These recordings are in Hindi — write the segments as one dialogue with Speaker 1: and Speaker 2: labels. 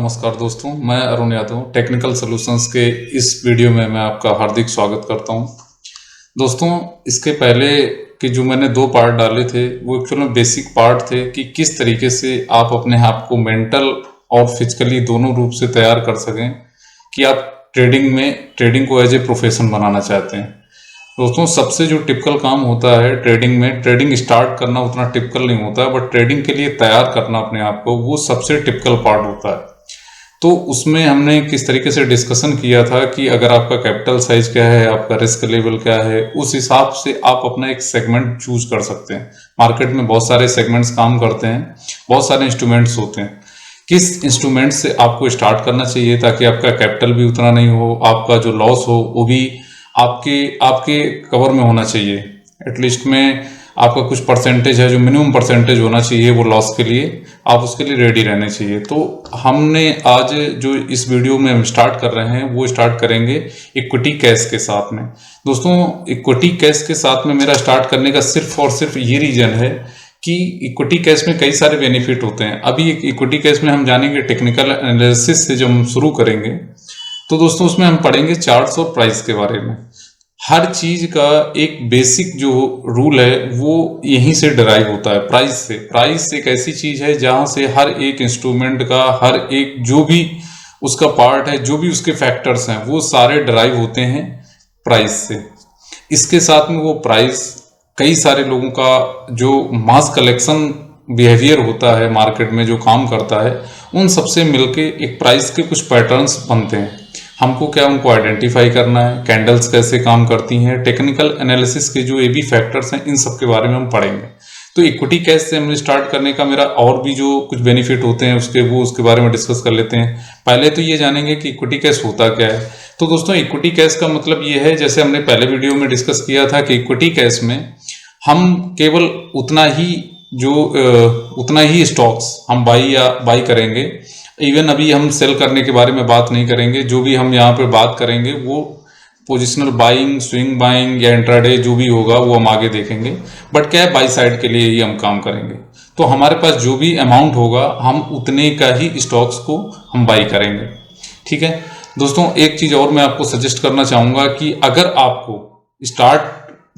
Speaker 1: नमस्कार दोस्तों, मैं अरुण यादव टेक्निकल सॉल्यूशंस के इस वीडियो में मैं आपका हार्दिक स्वागत करता हूं। दोस्तों, इसके पहले कि जो मैंने 2 पार्ट डाले थे वो एक्चुअल में बेसिक पार्ट थे कि किस तरीके से आप अपने आप को मेंटल और फिजिकली दोनों रूप से तैयार कर सकें कि आप ट्रेडिंग को एज ए प्रोफेशन बनाना चाहते हैं। दोस्तों, सबसे जो टिपिकल काम होता है ट्रेडिंग में, ट्रेडिंग स्टार्ट करना उतना टिपिकल नहीं होता है, बट ट्रेडिंग के लिए तैयार करना अपने आप को वो सबसे टिपिकल पार्ट होता है। तो उसमें हमने किस तरीके से डिस्कशन किया था कि अगर आपका कैपिटल साइज क्या है, आपका रिस्क लेवल क्या है, उस हिसाब से आप अपना एक सेगमेंट चूज कर सकते हैं। मार्केट में बहुत सारे सेगमेंट्स काम करते हैं, बहुत सारे इंस्ट्रूमेंट्स होते हैं। किस इंस्ट्रूमेंट से आपको स्टार्ट करना चाहिए ताकि आपका कैपिटल भी उतना नहीं हो, आपका जो लॉस हो वो भी आपके कवर में होना चाहिए। एटलीस्ट में आपका कुछ परसेंटेज है, जो मिनिमम परसेंटेज होना चाहिए वो लॉस के लिए, आप उसके लिए रेडी रहने चाहिए। तो हमने आज जो इस वीडियो में हम स्टार्ट कर रहे हैं वो स्टार्ट करेंगे इक्विटी कैश के साथ में। दोस्तों, इक्विटी कैश के साथ में मेरा स्टार्ट करने का सिर्फ और सिर्फ ये रीजन है कि इक्विटी कैश में कई सारे बेनिफिट होते हैं। अभी इक्विटी कैश में हम जानेंगे टेक्निकल एनालिसिस से जब हम शुरू करेंगे तो दोस्तों उसमें हम पढ़ेंगे चार्ट्स और प्राइस के बारे में। हर चीज का एक बेसिक जो रूल है वो यहीं से डिराइव होता है, प्राइस से। प्राइस एक ऐसी चीज है जहां से हर एक इंस्ट्रूमेंट का हर एक जो भी उसका पार्ट है, जो भी उसके फैक्टर्स हैं, वो सारे डिराइव होते हैं प्राइस से। इसके साथ में वो प्राइस कई सारे लोगों का जो मास कलेक्शन बिहेवियर होता है मार्केट में, जो काम करता है, उन सबसे मिलके एक प्राइस के कुछ पैटर्न्स बनते हैं। हमको क्या उनको आइडेंटिफाई करना है, कैंडल्स कैसे काम करती हैं, टेक्निकल एनालिसिस के जो ये भी फैक्टर्स हैं, इन सब के बारे में हम पढ़ेंगे। तो इक्विटी कैश से हमने स्टार्ट करने का मेरा और भी जो कुछ बेनिफिट होते हैं उसके बारे में डिस्कस कर लेते हैं। पहले तो ये जानेंगे कि इक्विटी कैश होता क्या है। तो दोस्तों, इक्विटी कैश का मतलब ये है, जैसे हमने पहले वीडियो में डिस्कस किया था कि इक्विटी कैश में हम केवल उतना ही स्टॉक्स हम बाई करेंगे। इवन अभी हम सेल करने के बारे में बात नहीं करेंगे। जो भी हम यहाँ पे बात करेंगे वो पोजिशनल बाइंग, स्विंग बाइंग या इंट्राडे जो भी होगा वो हम आगे देखेंगे। बट क्या है, बाई साइड के लिए ही हम काम करेंगे। तो हमारे पास जो भी अमाउंट होगा हम उतने का ही स्टॉक्स को हम बाई करेंगे। ठीक है दोस्तों, एक चीज और मैं आपको सजेस्ट करना चाहूंगा कि अगर आपको स्टार्ट,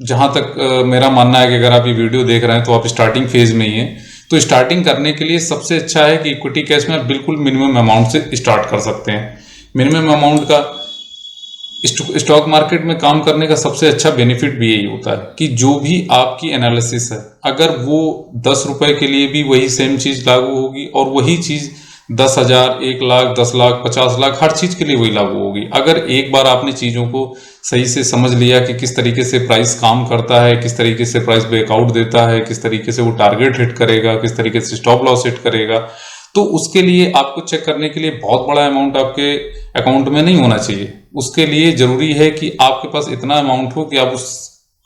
Speaker 1: जहां तक मेरा मानना है कि अगर आप ये वीडियो देख रहे हैं तो आप स्टार्टिंग फेज में ही हैं, तो स्टार्टिंग करने के लिए सबसे अच्छा है कि इक्विटी कैश में आप बिल्कुल मिनिमम अमाउंट से स्टार्ट कर सकते हैं। मिनिमम अमाउंट का स्टॉक मार्केट में काम करने का सबसे अच्छा बेनिफिट भी यही होता है कि जो भी आपकी एनालिसिस है, अगर वो 10 रुपए के लिए भी वही सेम चीज लागू होगी और वही चीज 10,000, 1 लाख, 10 लाख, 50 लाख, हर चीज के लिए वही लागू होगी। अगर एक बार आपने चीजों को सही से समझ लिया कि किस तरीके से प्राइस काम करता है, किस तरीके से प्राइस ब्रेकआउट देता है, किस तरीके से वो टारगेट हिट करेगा, किस तरीके से स्टॉप लॉस हिट करेगा, तो उसके लिए आपको चेक करने के लिए बहुत बड़ा अमाउंट आपके अकाउंट में नहीं होना चाहिए। उसके लिए जरूरी है कि आपके पास इतना अमाउंट हो कि आप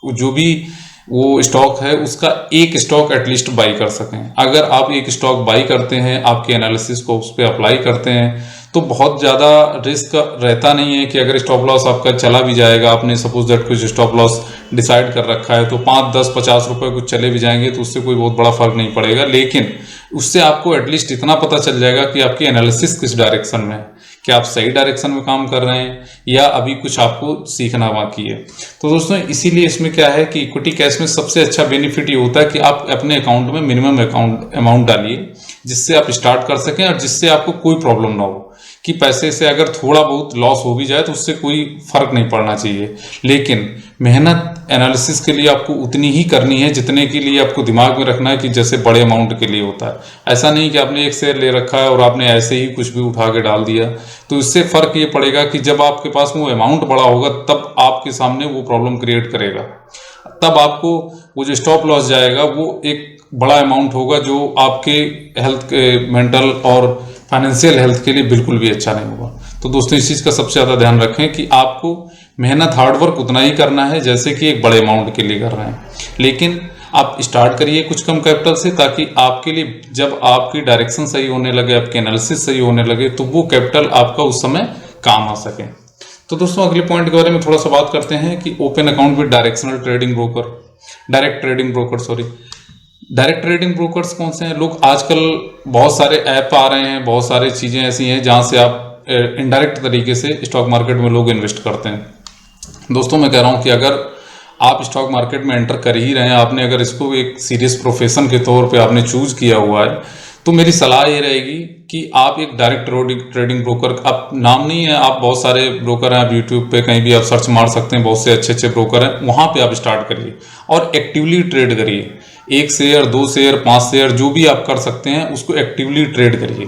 Speaker 1: जो भी वो स्टॉक है उसका एक स्टॉक एटलीस्ट बाई कर सकें। अगर आप एक स्टॉक बाई करते हैं, आपके एनालिसिस को उस पर अप्लाई करते हैं, तो बहुत ज़्यादा रिस्क रहता नहीं है कि अगर स्टॉप लॉस आपका चला भी जाएगा, आपने सपोज दैट कुछ स्टॉप लॉस डिसाइड कर रखा है, तो 5, 10, 50 रुपए कुछ चले भी जाएंगे तो उससे कोई बहुत बड़ा फर्क नहीं पड़ेगा। लेकिन उससे आपको एटलीस्ट इतना पता चल जाएगा कि आपकी एनालिसिस किस डायरेक्शन में है, कि आप सही डायरेक्शन में काम कर रहे हैं या अभी कुछ आपको सीखना बाकी है। तो दोस्तों, इसीलिए इसमें क्या है कि इक्विटी कैश में सबसे अच्छा बेनिफिट ये होता है कि आप अपने अकाउंट में मिनिमम अमाउंट डालिए, जिससे आप स्टार्ट कर सकें और जिससे आपको कोई प्रॉब्लम ना हो कि पैसे से अगर थोड़ा बहुत लॉस हो भी जाए तो उससे कोई फर्क नहीं पड़ना चाहिए। लेकिन मेहनत एनालिसिस के लिए आपको उतनी ही करनी है जितने के लिए आपको दिमाग में रखना है कि जैसे बड़े अमाउंट के लिए होता है। ऐसा नहीं कि आपने एक शेयर ले रखा है और आपने ऐसे ही कुछ भी उठा के डाल दिया, तो इससे फर्क ये पड़ेगा कि जब आपके पास वो अमाउंट बड़ा होगा तब आपके सामने वो प्रॉब्लम क्रिएट करेगा। तब आपको वो जो स्टॉप लॉस जाएगा वो एक बड़ा अमाउंट होगा जो आपके हेल्थ के, मेंटल और फाइनेंशियल हेल्थ के लिए बिल्कुल भी अच्छा नहीं होगा। तो दोस्तों, इस चीज का सबसे ज्यादा ध्यान रखें कि आपको मेहनत, हार्डवर्क उतना ही करना है जैसे कि एक बड़े अमाउंट के लिए कर रहे हैं। लेकिन आप स्टार्ट करिए कुछ कम कैपिटल से, ताकि आपके लिए जब आपकी डायरेक्शन सही होने लगे, आपकी एनालिसिस सही होने लगे, तो वो कैपिटल आपका उस समय काम आ सके। तो दोस्तों, अगले पॉइंट के बारे में थोड़ा सा बात करते हैं कि open account with direct trading broker. Direct trading brokers कौन से हैं? लोग आजकल बहुत सारे ऐप आ रहे हैं, बहुत सारी चीज़ें ऐसी हैं जहां से आप इनडायरेक्ट तरीके से स्टॉक मार्केट में लोग इन्वेस्ट करते हैं। दोस्तों मैं कह रहा हूं कि अगर आप स्टॉक मार्केट में एंटर कर ही रहे हैं, आपने अगर इसको एक सीरियस प्रोफेशन के तौर पे आपने चूज किया हुआ है, तो मेरी सलाह ये रहेगी कि आप एक डायरेक्ट ट्रेडिंग ब्रोकर, आप नाम नहीं है, आप बहुत सारे ब्रोकर हैं, आप यूट्यूब पे कहीं भी आप सर्च मार सकते हैं, बहुत से अच्छे अच्छे ब्रोकर हैं, वहां पे आप स्टार्ट करिए और एक्टिवली ट्रेड करिए। 1 शेयर 2 शेयर 5 शेयर जो भी आप कर सकते हैं उसको एक्टिवली ट्रेड करिए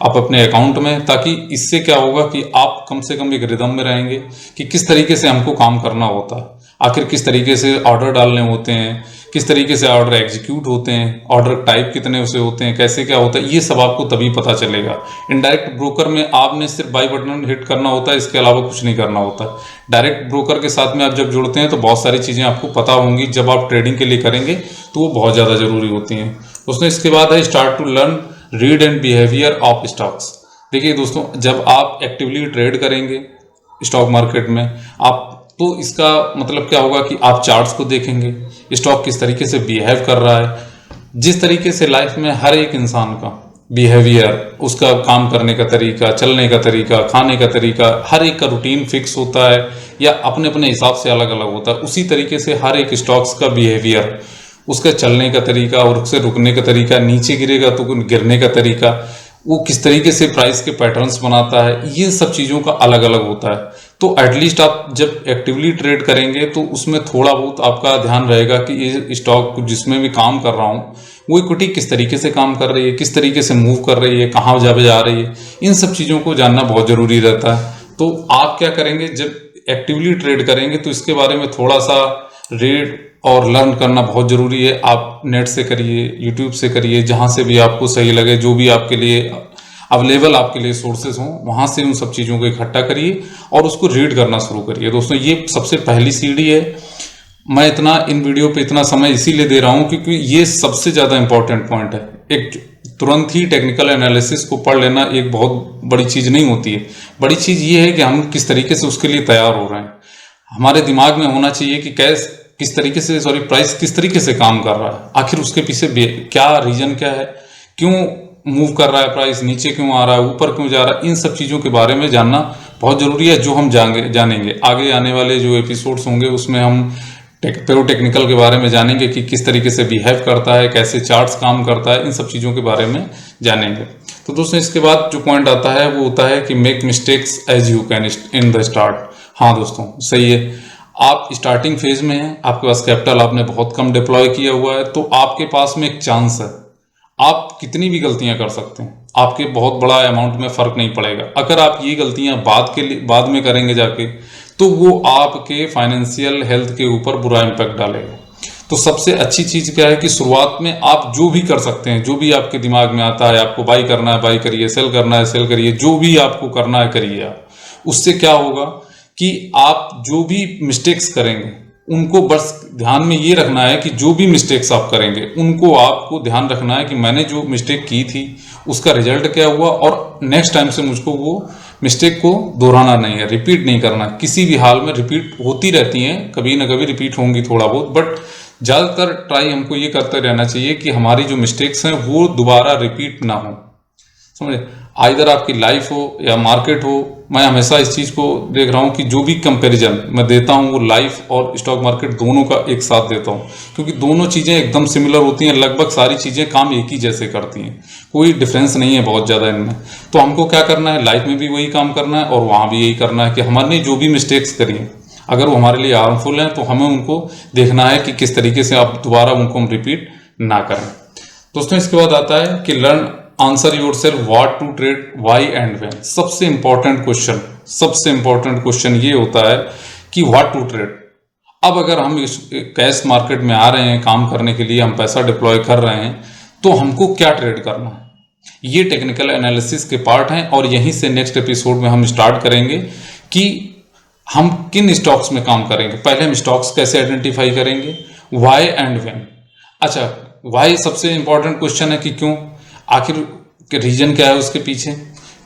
Speaker 1: आप अपने अकाउंट में, ताकि इससे क्या होगा कि आप कम से कम एक रिदम में रहेंगे कि किस तरीके से हमको काम करना होता है, आखिर किस तरीके से ऑर्डर डालने होते हैं, किस तरीके से ऑर्डर एग्जीक्यूट होते हैं, ऑर्डर टाइप कितने उसे होते हैं, कैसे क्या होता है, ये सब आपको तभी पता चलेगा। इनडायरेक्ट ब्रोकर में आपने सिर्फ बाई बटन हिट करना होता है, इसके अलावा कुछ नहीं करना होता। डायरेक्ट ब्रोकर के साथ में आप जब जुड़ते हैं तो बहुत सारी चीज़ें आपको पता होंगी, जब आप ट्रेडिंग के लिए करेंगे तो वो बहुत ज़्यादा ज़रूरी होती हैं। दोस्तों इसके बाद है start to learn read and behaviour of stocks. देखिए दोस्तों, जब आप एक्टिवली ट्रेड करेंगे स्टॉक मार्केट में आप, तो इसका मतलब क्या होगा कि आप चार्ट्स को देखेंगे, स्टॉक किस तरीके से बिहेव कर रहा है। जिस तरीके से लाइफ में हर एक इंसान का बिहेवियर, उसका काम करने का तरीका, चलने का तरीका, खाने का तरीका, हर एक का रूटीन फिक्स होता है या अपने अपने हिसाब से अलग अलग होता है, उसी तरीके से हर एक स्टॉक्स का बिहेवियर, उसका चलने का तरीका और उससे रुकने का तरीका, नीचे गिरेगा तो गिरने का तरीका, वो किस तरीके से प्राइस के पैटर्न्स बनाता है, ये सब चीज़ों का अलग अलग होता है। तो एटलीस्ट आप जब एक्टिवली ट्रेड करेंगे तो उसमें थोड़ा बहुत आपका ध्यान रहेगा कि ये स्टॉक जिसमें भी काम कर रहा हूँ वो इक्विटी किस तरीके से काम कर रही है, किस तरीके से मूव कर रही है, कहाँ जा रही है, इन सब चीज़ों को जानना बहुत ज़रूरी रहता है। तो आप क्या करेंगे, जब एक्टिवली ट्रेड करेंगे तो इसके बारे में थोड़ा सा रीड और लर्न करना बहुत ज़रूरी है। आप नेट से करिए, यूट्यूब से करिए, जहाँ से भी आपको सही लगे, जो भी आपके लिए अवेलेबल आपके लिए सोर्सेज हों, वहाँ से उन सब चीज़ों को इकट्ठा करिए और उसको रीड करना शुरू करिए। दोस्तों ये सबसे पहली सीढ़ी है। मैं इतना इन वीडियो पे इतना समय इसीलिए दे रहा हूँ क्योंकि ये सबसे ज़्यादा इंपॉर्टेंट पॉइंट है। एक तुरंत ही टेक्निकल एनालिसिस को पढ़ लेना एक बहुत बड़ी चीज़ नहीं होती है। बड़ी चीज़ ये है कि हम किस तरीके से उसके लिए तैयार हो रहे हैं। हमारे दिमाग में होना चाहिए कि किस तरीके से प्राइस किस तरीके से काम कर रहा है, आखिर उसके पीछे क्या रीजन क्या है, क्यों मूव कर रहा है प्राइस, नीचे क्यों आ रहा है, ऊपर क्यों जा रहा है, इन सब चीज़ों के बारे में जानना बहुत ज़रूरी है, जो हम जानेंगे आगे आने वाले जो एपिसोड्स होंगे उसमें हम टेक्निकल के बारे में जानेंगे कि किस तरीके से बिहेव करता है, कैसे चार्ट्स काम करता है, इन सब चीज़ों के बारे में जानेंगे। तो दोस्तों इसके बाद जो पॉइंट आता है वो होता है कि make mistakes as you can in the start. हाँ दोस्तों सही है, आप स्टार्टिंग फेज में हैं, आपके पास कैपिटल आपने बहुत कम डिप्लॉय किया हुआ है, तो आपके पास में एक चांस है, आप कितनी भी गलतियां कर सकते हैं, आपके बहुत बड़ा अमाउंट में फर्क नहीं पड़ेगा। अगर आप ये गलतियां बाद में करेंगे जाके, तो वो आपके फाइनेंशियल हेल्थ के ऊपर बुरा इम्पैक्ट डालेगा। तो सबसे अच्छी चीज क्या है कि शुरुआत में आप जो भी कर सकते हैं, जो भी आपके दिमाग में आता है, आपको बाई करना है बाई करिए, सेल करना है सेल करिए, जो भी आपको करना है करिए आप। उससे क्या होगा कि आप जो भी मिस्टेक्स करेंगे उनको बस ध्यान में ये रखना है कि जो भी मिस्टेक्स आप करेंगे उनको आपको ध्यान रखना है कि मैंने जो मिस्टेक की थी उसका रिजल्ट क्या हुआ, और नेक्स्ट टाइम से मुझको वो मिस्टेक को दोहराना नहीं है, रिपीट नहीं करना। किसी भी हाल में रिपीट होती रहती हैं, कभी ना कभी रिपीट होंगी थोड़ा बहुत, बट ज़्यादातर ट्राई हमको ये करते रहना चाहिए कि हमारी जो मिस्टेक्स हैं वो दोबारा रिपीट ना हो। समझे, आइदर आपकी लाइफ हो या मार्केट हो, मैं हमेशा इस चीज़ को देख रहा हूँ कि जो भी कंपैरिजन मैं देता हूँ वो लाइफ और स्टॉक मार्केट दोनों का एक साथ देता हूँ, क्योंकि दोनों चीज़ें एकदम सिमिलर होती हैं, लगभग सारी चीज़ें काम एक ही जैसे करती हैं, कोई डिफरेंस नहीं है बहुत ज़्यादा इनमें। तो हमको क्या करना है, लाइफ में भी वही काम करना है और वहाँ भी यही करना है कि हमने जो भी मिस्टेक्स करी हैं अगर वो हमारे लिए हार्मफुल हैं तो हमें उनको देखना है कि किस तरीके से आप दोबारा उनको हम रिपीट ना करें। दोस्तों इसके बाद आता है कि learn answer yourself what to trade why and when. सबसे इंपॉर्टेंट क्वेश्चन ये होता है कि व्हाट टू ट्रेड। अब अगर हम इस कैश मार्केट में आ रहे हैं काम करने के लिए, हम पैसा डिप्लॉय कर रहे हैं, तो हमको क्या ट्रेड करना है, ये टेक्निकल एनालिसिस के पार्ट हैं और यहीं से नेक्स्ट एपिसोड में हम स्टार्ट करेंगे कि हम किन स्टॉक्स में काम करेंगे। पहले हम स्टॉक्स कैसे आइडेंटिफाई करेंगे, वाई एंड व्हेन। अच्छा, वाई सबसे इंपॉर्टेंट क्वेश्चन है कि क्यों, आखिर के रीजन क्या है उसके पीछे,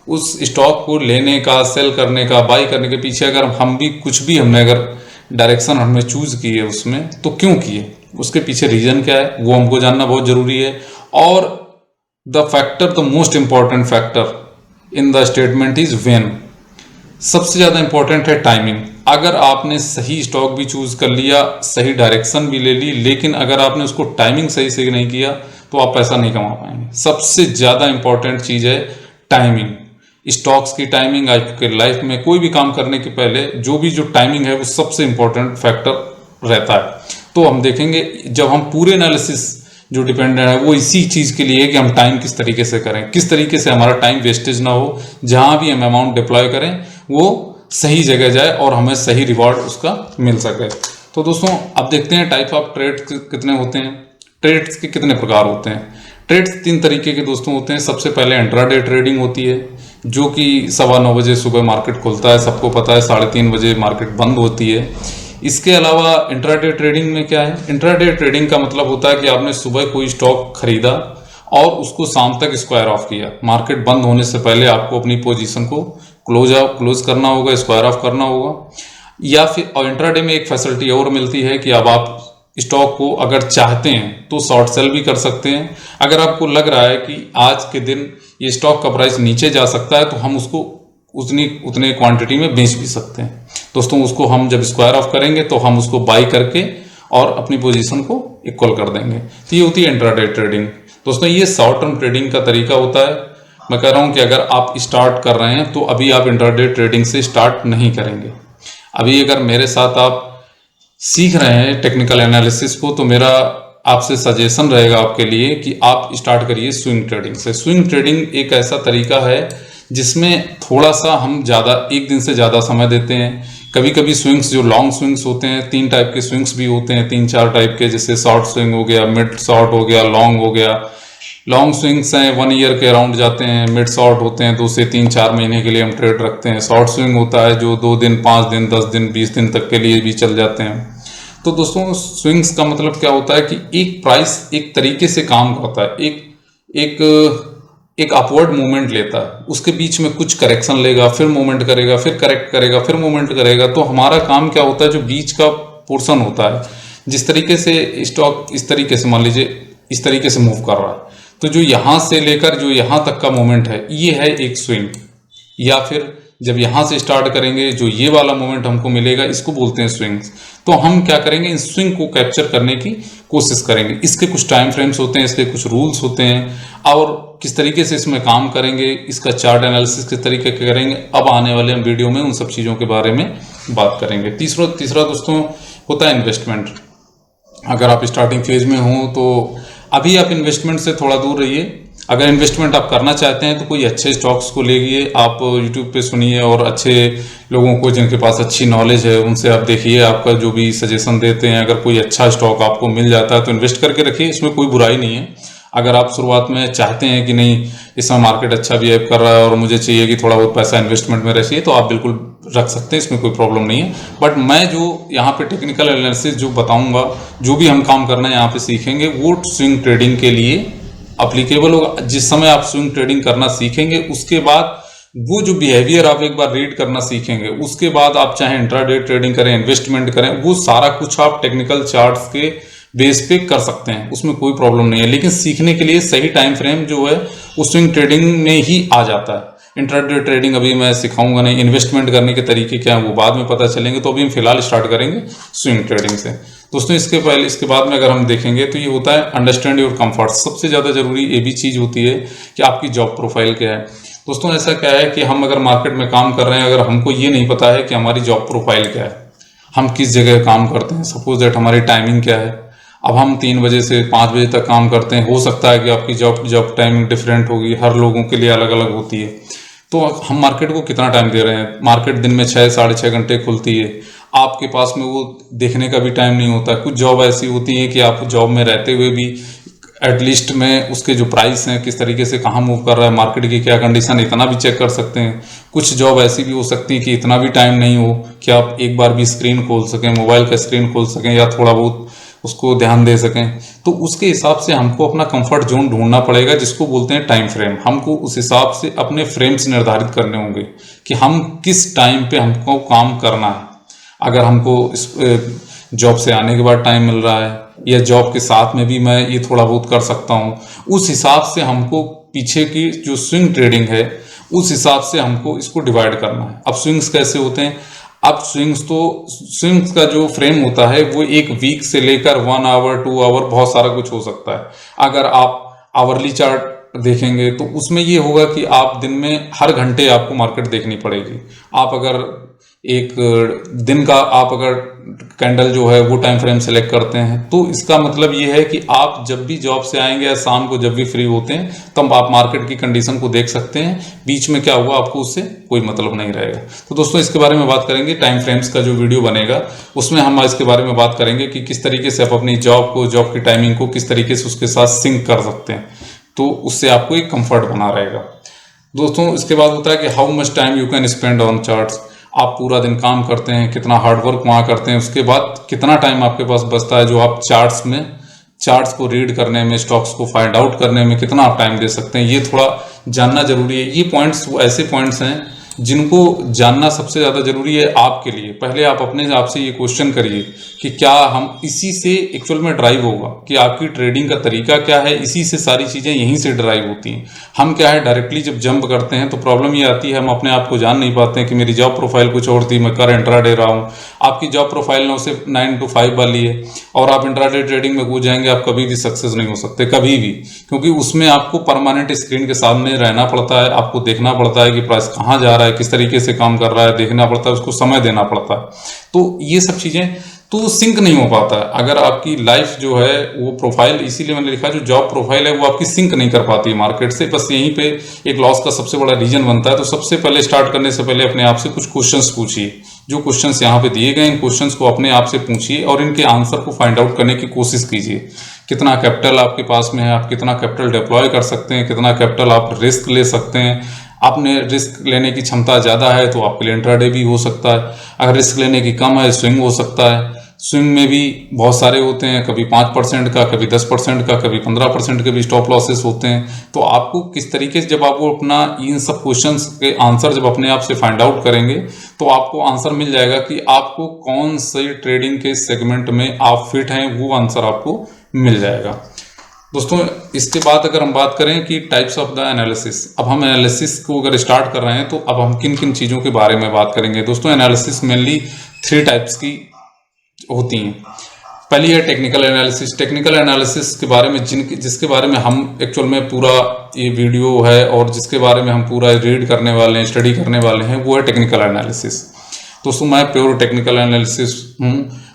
Speaker 1: उस स्टॉक को लेने का, सेल करने का, बाई करने के पीछे अगर हम भी कुछ भी हमने अगर डायरेक्शन हमने चूज की है उसमें, तो क्यों किए, उसके पीछे रीजन क्या है वो हमको जानना बहुत जरूरी है। और the factor, the most important factor in the statement is when. सबसे ज्यादा इंपॉर्टेंट है टाइमिंग। अगर आपने सही स्टॉक भी चूज कर लिया, सही डायरेक्शन भी ले ली, लेकिन अगर आपने उसको टाइमिंग सही से नहीं किया तो आप पैसा नहीं कमा पाएंगे। सबसे ज्यादा इंपॉर्टेंट चीज है टाइमिंग। स्टॉक्स की टाइमिंग, आपके लाइफ में कोई भी काम करने के पहले जो टाइमिंग है वो सबसे इंपॉर्टेंट फैक्टर रहता है। तो हम देखेंगे जब हम पूरे एनालिसिस जो डिपेंडेंट है वो इसी चीज के लिए है कि हम टाइम किस तरीके से करें, किस तरीके से हमारा टाइम वेस्टेज ना हो, जहां भी हम अमाउंट डिप्लॉय करें वो सही जगह जाए और हमें सही रिवॉर्ड उसका मिल सके। तो दोस्तों अब देखते हैं टाइप ऑफ ट्रेड कितने होते हैं, ट्रेड्स के कितने प्रकार होते हैं। ट्रेड्स 3 तरीके के दोस्तों होते हैं। सबसे पहले इंट्राडे ट्रेडिंग होती है जो कि 9:15 बजे सुबह मार्केट खुलता है, सबको पता है 3:30 बजे मार्केट बंद होती है। इसके अलावा इंट्राडे ट्रेडिंग में क्या है, इंट्राडे ट्रेडिंग का मतलब होता है कि आपने सुबह कोई स्टॉक खरीदा और उसको शाम तक स्क्वायर ऑफ किया। मार्केट बंद होने से पहले आपको अपनी पोजीशन को क्लोज करना होगा, स्क्वायर ऑफ करना होगा। या फिर और इंट्राडे में एक फैसिलिटी और मिलती है कि अब आप स्टॉक को अगर चाहते हैं तो शॉर्ट सेल भी कर सकते हैं। अगर आपको लग रहा है कि आज के दिन ये स्टॉक का प्राइस नीचे जा सकता है तो हम उसको उतने क्वांटिटी में बेच भी सकते हैं। दोस्तों उसको हम जब स्क्वायर ऑफ करेंगे तो हम उसको बाई करके और अपनी पोजीशन को इक्वल कर देंगे। तो ये होती है इंट्राडे ट्रेडिंग। दोस्तों ये शॉर्ट टर्म ट्रेडिंग का तरीका होता है। मैं कह रहा हूं कि अगर आप स्टार्ट कर रहे हैं तो अभी आप इंट्राडे ट्रेडिंग से स्टार्ट नहीं करेंगे। अभी अगर मेरे साथ आप सीख रहे हैं टेक्निकल एनालिसिस को तो मेरा आपसे सजेशन रहेगा आपके लिए कि आप स्टार्ट करिए स्विंग ट्रेडिंग से। स्विंग ट्रेडिंग एक ऐसा तरीका है जिसमें थोड़ा सा हम ज़्यादा, एक दिन से ज़्यादा समय देते हैं। कभी कभी स्विंग्स जो लॉन्ग स्विंग्स होते हैं, 3 टाइप के स्विंग्स भी होते हैं, 3-4 टाइप के, जैसे शॉर्ट स्विंग हो गया, मिड शॉर्ट हो गया, लॉन्ग हो गया। लॉन्ग स्विंग्स हैं 1 ईयर के अराउंड जाते हैं, मिड शॉर्ट होते हैं 2 से 3-4 महीने के लिए हम ट्रेड रखते हैं। शॉर्ट स्विंग होता है जो 2 दिन, 5 दिन, 10 दिन, 20 दिन तक के लिए भी चल जाते हैं। तो दोस्तों स्विंग्स का मतलब क्या होता है कि एक प्राइस एक तरीके से काम करता है, एक अपवर्ड मूवमेंट लेता है, उसके बीच में कुछ करेक्शन लेगा, फिर मूवमेंट करेगा, फिर करेक्ट करेगा, फिर मूवमेंट करेगा। तो हमारा काम क्या होता है, जो बीच का पोर्शन होता है, जिस तरीके से स्टॉक इस तरीके से मान लीजिए इस तरीके से मूव कर रहा है, तो जो यहां से लेकर जो यहां तक का मूवमेंट है ये है एक स्विंग। या फिर जब यहां से स्टार्ट करेंगे जो ये वाला मोमेंट हमको मिलेगा इसको बोलते हैं स्विंग्स। तो हम क्या करेंगे, इन स्विंग को कैप्चर करने की कोशिश करेंगे। इसके कुछ टाइम फ्रेम्स होते हैं, इसके कुछ रूल्स होते हैं, और किस तरीके से इसमें काम करेंगे, इसका चार्ट एनालिसिस किस तरीके के करेंगे, अब आने वाले हम वीडियो में उन सब चीज़ों के बारे में बात करेंगे। तीसरा दोस्तों होता है इन्वेस्टमेंट। अगर आप स्टार्टिंग फेज में हो तो अभी आप इन्वेस्टमेंट से थोड़ा दूर रहिए। अगर इन्वेस्टमेंट आप करना चाहते हैं तो कोई अच्छे स्टॉक्स को लेइए, आप यूट्यूब पे सुनिए और अच्छे लोगों को जिनके पास अच्छी नॉलेज है उनसे आप देखिए, आपका जो भी सजेशन देते हैं। अगर कोई अच्छा स्टॉक आपको मिल जाता है तो इन्वेस्ट करके रखिए, इसमें कोई बुराई नहीं है। अगर आप शुरुआत में चाहते हैं कि नहीं इस समय मार्केट अच्छा बिहेव कर रहा है और मुझे चाहिए कि थोड़ा बहुत पैसा इन्वेस्टमेंट में रखिए, तो आप बिल्कुल रख सकते हैं, इसमें कोई प्रॉब्लम नहीं है। बट मैं जो यहाँ पे टेक्निकल एनालिसिस जो बताऊंगा, जो भी हम काम करना है यहाँ पे सीखेंगे, वो स्विंग ट्रेडिंग के लिए अप्लीकेबल होगा। जिस समय आप स्विंग ट्रेडिंग करना सीखेंगे उसके बाद वो जो बिहेवियर आप एक बार रीड करना सीखेंगे, उसके बाद आप चाहे इंट्राडे ट्रेडिंग करें, इन्वेस्टमेंट करें, वो सारा कुछ आप टेक्निकल चार्ट्स के बेस पे कर सकते हैं, उसमें कोई प्रॉब्लम नहीं है। लेकिन सीखने के लिए सही टाइम फ्रेम जो है वो स्विंग ट्रेडिंग में ही आ जाता है। इंट्राडे ट्रेडिंग अभी मैं सिखाऊंगा नहीं, इन्वेस्टमेंट करने के तरीके क्या हैं वो बाद में पता चलेंगे। तो अभी हम फिलहाल स्टार्ट करेंगे स्विंग ट्रेडिंग से। दोस्तों इसके बाद में अगर हम देखेंगे तो ये होता है अंडरस्टैंड योर कंफर्ट। सबसे ज़्यादा जरूरी ये भी चीज़ होती है कि आपकी जॉब प्रोफाइल क्या है। दोस्तों ऐसा क्या है कि हम अगर मार्केट में काम कर रहे हैं, अगर हमको ये नहीं पता है कि हमारी जॉब प्रोफाइल क्या है, हम किस जगह काम करते हैं, सपोज दैट हमारी टाइमिंग क्या है, अब हम 3 बजे से 5 बजे तक काम करते हैं, हो सकता है कि आपकी जॉब टाइमिंग डिफरेंट होगी, हर लोगों के लिए अलग अलग होती है। तो हम मार्केट को कितना टाइम दे रहे हैं, मार्केट दिन में 6-6.5 घंटे खुलती है, आपके पास में वो देखने का भी टाइम नहीं होता। कुछ जॉब ऐसी होती है कि आप जॉब में रहते हुए भी एटलीस्ट में उसके जो प्राइस हैं किस तरीके से कहाँ मूव कर रहा है, मार्केट की क्या कंडीशन, इतना भी चेक कर सकते हैं। कुछ जॉब ऐसी भी हो सकती है कि इतना भी टाइम नहीं हो कि आप एक बार भी स्क्रीन खोल सकें, मोबाइल का स्क्रीन खोल सकें या थोड़ा बहुत उसको ध्यान दे सकें। तो उसके हिसाब से हमको अपना कंफर्ट जोन ढूंढना पड़ेगा, जिसको बोलते हैं टाइम फ्रेम। हमको उस हिसाब से अपने फ्रेम्स निर्धारित करने होंगे कि हम किस टाइम पे हमको काम करना है। अगर हमको जॉब से आने के बाद टाइम मिल रहा है, या जॉब के साथ में भी मैं ये थोड़ा बहुत कर सकता हूँ। उस हिसाब से हमको पीछे की जो स्विंग ट्रेडिंग है उस हिसाब से हमको इसको डिवाइड करना है। अब स्विंग्स कैसे होते हैं? अब स्विंग्स का जो फ्रेम होता है वो एक वीक से लेकर 1 आवर 2 आवर बहुत सारा कुछ हो सकता है। अगर आप आवरली चार्ट देखेंगे तो उसमें ये होगा कि आप दिन में हर घंटे आपको मार्केट देखनी पड़ेगी। आप अगर एक दिन का आप अगर कैंडल जो है वो टाइम फ्रेम सेलेक्ट करते हैं तो इसका मतलब ये है कि आप जब भी जॉब से आएंगे या शाम को जब भी फ्री होते हैं तब आप मार्केट की कंडीशन को देख सकते हैं। बीच में क्या हुआ आपको उससे कोई मतलब नहीं रहेगा। तो दोस्तों इसके बारे में बात करेंगे। टाइम फ्रेम्स का जो वीडियो बनेगा उसमें हम इसके बारे में बात करेंगे कि किस तरीके से आप अपनी जॉब की टाइमिंग को किस तरीके से उसके साथ सिंक कर सकते हैं, तो उससे आपको एक कंफर्ट बना रहेगा। दोस्तों इसके बाद होता है कि how much time you can spend on charts. आप पूरा दिन काम करते हैं, कितना हार्डवर्क वहाँ करते हैं, उसके बाद कितना टाइम आपके पास बचता है जो आप चार्ट्स को रीड करने में, स्टॉक्स को फाइंड आउट करने में कितना आप टाइम दे सकते हैं, ये थोड़ा जानना जरूरी है। ये पॉइंट्स ऐसे पॉइंट्स हैं जिनको जानना सबसे ज़्यादा जरूरी है आपके लिए। पहले आप अपने आप से ये क्वेश्चन करिए कि क्या हम इसी से एक्चुअल में ड्राइव होगा, कि आपकी ट्रेडिंग का तरीका क्या है, इसी से सारी चीज़ें यहीं से ड्राइव होती हैं। हम क्या है डायरेक्टली जब जंप करते हैं तो प्रॉब्लम ये आती है हम अपने आप को जान नहीं पाते हैं कि मेरी जॉब प्रोफाइल कुछ और थी, मैं कर इंट्राडे रहा हूँ। आपकी जॉब प्रोफाइल 9 से 9 to 5 वाली है और आप इंट्राडे ट्रेडिंग में कूद जाएंगे, आप कभी भी सक्सेस नहीं हो सकते, कभी भी, क्योंकि उसमें आपको परमानेंट स्क्रीन के सामने रहना पड़ता है। आपको देखना पड़ता है कि प्राइस कहाँ जा रहा है, किस तरीके से काम कर रहा है, देखना पड़ता है, उसको समय देना पड़ता है। तो ये सब चीज़ें तो सिंक नहीं हो पाता है। अगर आपकी लाइफ जो है वो प्रोफाइल, इसीलिए मैंने लिखा जो जॉब प्रोफाइल है वो आपकी सिंक नहीं कर पाती है मार्केट से, बस यहीं पे एक लॉस का सबसे बड़ा रीजन बनता है। तो सबसे पहले स्टार्ट करने से पहले अपने आप से कुछ क्वेश्चंस पूछिए। जो क्वेश्चंस यहाँ पे दिए गए इन क्वेश्चंस को अपने आप से पूछिए और इनके आंसर को फाइंड आउट करने की कोशिश कीजिए। कितना कैपिटल आपके पास में है, आप कितना कैपिटल डिप्लॉय कर सकते हैं, कितना कैपिटल आप रिस्क ले सकते हैं। आपने रिस्क लेने की क्षमता ज़्यादा है तो आपके लिए इंट्राडे भी हो सकता है, अगर रिस्क लेने की कम है स्विंग हो सकता है। स्विंग में भी बहुत सारे होते हैं, कभी 5% का, कभी 10% का, कभी 15% के भी स्टॉप लॉसेस होते हैं। तो आपको किस तरीके से जब आप वो अपना इन सब क्वेश्चंस के आंसर जब अपने आप से फाइंड आउट करेंगे तो आपको आंसर मिल जाएगा कि आपको कौन से ट्रेडिंग के सेगमेंट में आप फिट हैं, वो आंसर आपको मिल जाएगा। दोस्तों इसके बाद अगर हम बात करें कि टाइप्स ऑफ द एनालिसिस, अब हम एनालिसिस को अगर स्टार्ट कर रहे हैं तो अब हम किन किन चीज़ों के बारे में बात करेंगे। दोस्तों एनालिसिस मेनली 3 टाइप्स की होती हैं। पहली है टेक्निकल एनालिसिस। टेक्निकल एनालिसिस के बारे में जिसके बारे में हम एक्चुअल में पूरा ये वीडियो है और जिसके बारे में हम पूरा रीड करने वाले हैं, स्टडी करने वाले हैं, वो है टेक्निकल एनालिसिस। दोस्तों मैं प्योर टेक्निकल एनालिसिस हूँ,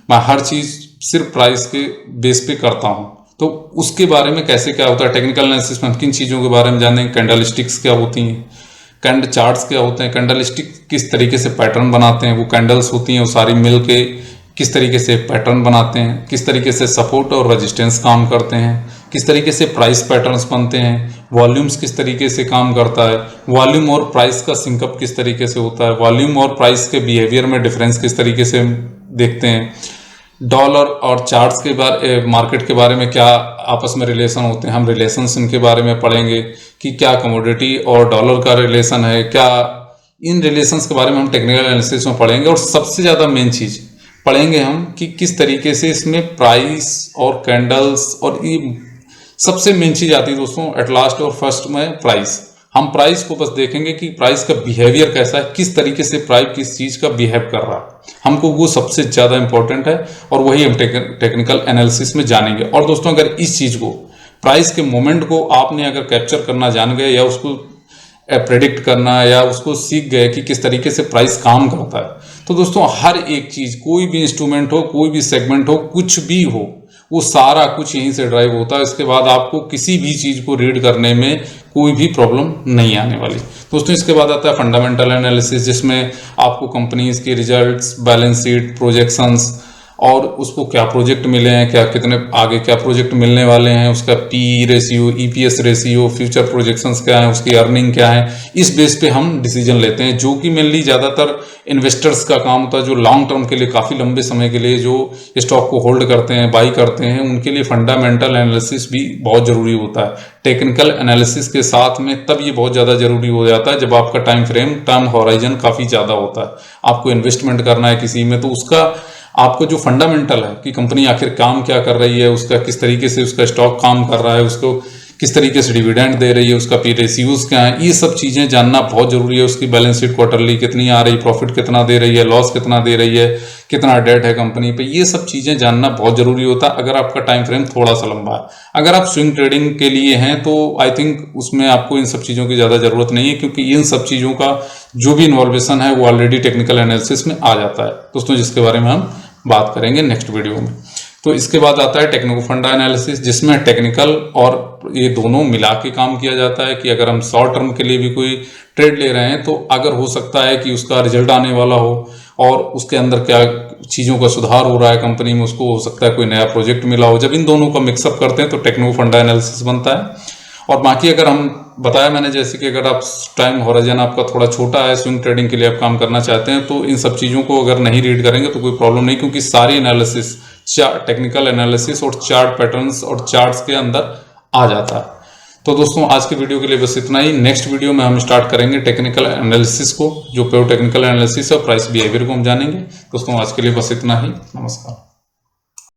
Speaker 1: मैं हर चीज़ सिर्फ प्राइस के बेस पे करता हूँ। तो उसके बारे में कैसे क्या होता है टेक्निकल एनालिसिस में हम किन चीज़ों के बारे में जानेंगे। कैंडल स्टिक्स क्या होती हैं, कैंडल चार्ट्स क्या होते हैं, कैंडल स्टिक किस तरीके से पैटर्न बनाते हैं, वो कैंडल्स होती हैं वो सारी मिल के किस तरीके से पैटर्न बनाते हैं, किस तरीके से सपोर्ट और रेजिस्टेंस काम करते हैं, किस तरीके से प्राइस पैटर्न्स बनते हैं, वॉल्यूम्स किस तरीके से काम करता है, वॉल्यूम और प्राइस का सिंकअप किस तरीके से होता है, वॉल्यूम और प्राइस के बिहेवियर में डिफरेंस किस तरीके से देखते हैं, डॉलर और चार्ट्स के बारे मार्केट के बारे में क्या आपस में रिलेशन होते हैं, हम रिलेशंस इनके बारे में पढ़ेंगे कि क्या कमोडिटी और डॉलर का रिलेशन है, क्या इन रिलेशंस के बारे में हम टेक्निकल एनालिसिस में पढ़ेंगे। और सबसे ज़्यादा मेन चीज़ पढ़ेंगे हम कि किस तरीके से इसमें प्राइस और कैंडल्स और ये सबसे मेन चीज़ आती है दोस्तों एट लास्ट और फर्स्ट में प्राइस। हम प्राइस को बस देखेंगे कि प्राइस का बिहेवियर कैसा है, किस तरीके से प्राइस किस चीज़ का बिहेव कर रहा है, हमको वो सबसे ज़्यादा इंपॉर्टेंट है और वही हम टेक्निकल एनालिसिस में जानेंगे। और दोस्तों अगर इस चीज़ को प्राइस के मोमेंट को आपने अगर कैप्चर करना जान गए या उसको प्रेडिक्ट करना या उसको सीख गए कि किस तरीके से प्राइस काम करता है, तो दोस्तों हर एक चीज़, कोई भी इंस्ट्रूमेंट हो, कोई भी सेगमेंट हो, कुछ भी हो, वो सारा कुछ यहीं से ड्राइव होता है। इसके बाद आपको किसी भी चीज़ को रीड करने में कोई भी प्रॉब्लम नहीं आने वाली। दोस्तों इसके बाद आता है फंडामेंटल एनालिसिस, जिसमें आपको कंपनीज के रिजल्ट्स, बैलेंस शीट, प्रोजेक्शंस और उसको क्या प्रोजेक्ट मिले हैं, क्या कितने आगे क्या प्रोजेक्ट मिलने वाले हैं, उसका P ratio, EPS ratio, future projections क्या है, उसकी अर्निंग क्या है, इस बेस पे हम डिसीजन लेते हैं, जो कि मेनली ज़्यादातर इन्वेस्टर्स का काम होता है जो लॉन्ग टर्म के लिए, काफ़ी लंबे समय के लिए जो स्टॉक को होल्ड करते हैं, बाई करते हैं, उनके लिए फंडामेंटल एनालिसिस भी बहुत ज़रूरी होता है। टेक्निकल एनालिसिस के साथ में तब ये बहुत ज़्यादा ज़रूरी हो जाता है जब आपका टाइम फ्रेम, टर्म हॉराइजन काफ़ी ज़्यादा होता है, आपको इन्वेस्टमेंट करना है किसी में, तो उसका आपको जो फंडामेंटल है कि कंपनी आखिर काम क्या कर रही है, उसका किस तरीके से उसका स्टॉक काम कर रहा है, उसको किस तरीके से डिविडेंड दे रही है, उसका पी रेशियोज क्या है, ये सब चीज़ें जानना बहुत जरूरी है। उसकी बैलेंस शीट क्वार्टरली कितनी आ रही, प्रॉफिट कितना दे रही है, लॉस कितना दे रही है, कितना डेट है कंपनी पे, ये सब चीज़ें जानना बहुत जरूरी होता है अगर आपका टाइम फ्रेम थोड़ा सा लंबा है। अगर आप स्विंग ट्रेडिंग के लिए हैं तो आई थिंक उसमें आपको इन सब चीज़ों की ज़्यादा ज़रूरत नहीं है, क्योंकि इन सब चीज़ों का जो भी इन्वॉल्वेशन है वो ऑलरेडी टेक्निकल एनालिसिस में आ जाता है दोस्तों, जिसके बारे में हम बात करेंगे नेक्स्ट वीडियो में। तो इसके बाद आता है टेक्निको फंडा एनालिसिस, जिसमें टेक्निकल और ये दोनों मिला के काम किया जाता है कि अगर हम शॉर्ट टर्म के लिए भी कोई ट्रेड ले रहे हैं तो अगर हो सकता है कि उसका रिजल्ट आने वाला हो और उसके अंदर क्या चीज़ों का सुधार हो रहा है कंपनी में, उसको हो सकता है कोई नया प्रोजेक्ट मिला हो, जब इन दोनों का मिक्सअप करते हैं तो टेक्निको फंडा एनालिसिस बनता है। और बाकी अगर हम बताया मैंने जैसे कि अगर आप टाइम हॉराइजन आपका थोड़ा छोटा है, स्विंग ट्रेडिंग के लिए आप काम करना चाहते हैं, तो इन सब चीज़ों को अगर नहीं रीड करेंगे तो कोई प्रॉब्लम नहीं, क्योंकि सारी एनालिसिस टेक्निकल एनालिसिस और चार्ट पैटर्न्स और चार्ट्स के अंदर आ जाता है। तो दोस्तों आज के वीडियो के लिए बस इतना ही। नेक्स्ट वीडियो में हम स्टार्ट करेंगे टेक्निकल एनालिसिस को, जो प्योर टेक्निकल एनालिसिस है, प्राइस बिहेवियर को हम जानेंगे। दोस्तों आज के लिए बस इतना ही। नमस्कार।